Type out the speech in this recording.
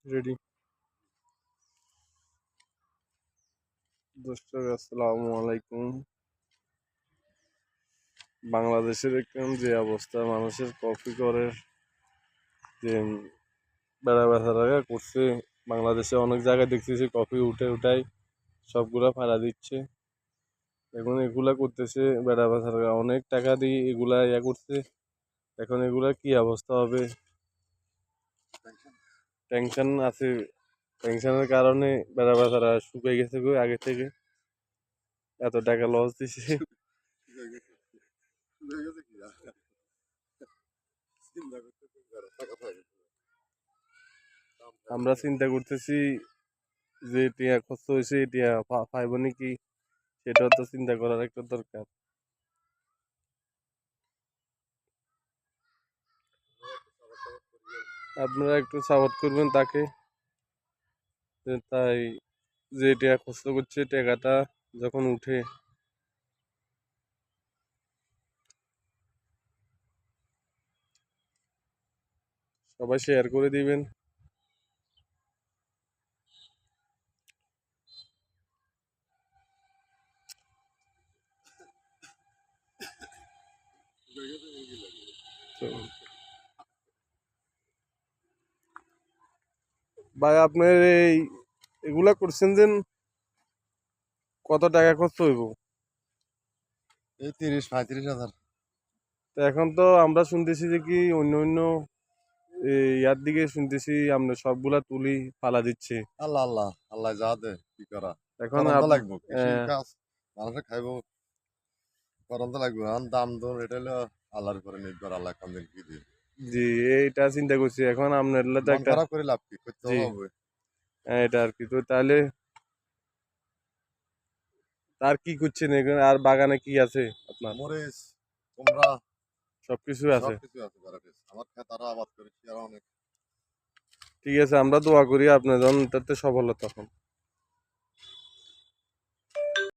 Ready. দর্শক আসসালামু আলাইকুম। বাংলাদেশের এখন যে অবস্থা, মানুষের কপি করে যে বেড়া বেচারা করছে, বাংলাদেশে অনেক জায়গায় দেখতেছি কপি উঠে উঠাই সবগুলা ফালা দিচ্ছে। এখন এগুলা করতেছে বেড়া বেচারা, অনেক টাকা দিয়ে এগুলা করছে। এখন এগুলা কি অবস্থা হবে? টেনশন আছে, টেনশনের কারণে বেড়া বেচারা শুকিয়ে গেছে আগে থেকে, এত টাকা লস দিছে। আমরা চিন্তা করতেছি যে টিয়া খরচ হয়েছে, টিয়া পাইব নাকি, সেটাও তো চিন্তা করার একটা দরকার। আপনারা একটু সাপোর্ট করবেন তাকে, তাই যে টিয়া খরচ করছে টাকাটা যখন উঠে সবাই শেয়ার করে দিবেন। তো ভাই, আপনার এগুলা করছেন যে কত টাকা খরচ হইব? এই 30-35 হাজার। তো এখন তো আমরা শুনতেছি যে কি অন্য অন্য ইয়ার দিকে শুনতেছি আমরা সবগুলা তুলি ফালা দিচ্ছে। আল্লাহ আল্লাহ আল্লাহ যা দে কি করা, এখন করন তো লাগবো, কৃষি কাজ মানুষে খাইবো, করন তো লাগবো। এখন দাম দর এটা হলো আল্লাহর উপরে নির্ভর, আল্লাহ কোন দিন কি দিবে। জি, এইটা চিন্তা করছি এখন আপনার তো মন একটা। খারাপ করে লাভ কি, করতে জি, হবে। এটা আর কি। তো তাহলে আর কি করছেন এখন? আর বাগানে কি আছে আপনার? মরিচ, কুমড়া, সবকিছু আছে। সবকিছু আছে ভ্যারাইটিস। আমার খেত আরো আবাদ করেছি, আরো অনেক। ঠিক আছে, আমরা দোয়া করি আপনার জন্য তাতে সফলতা হন।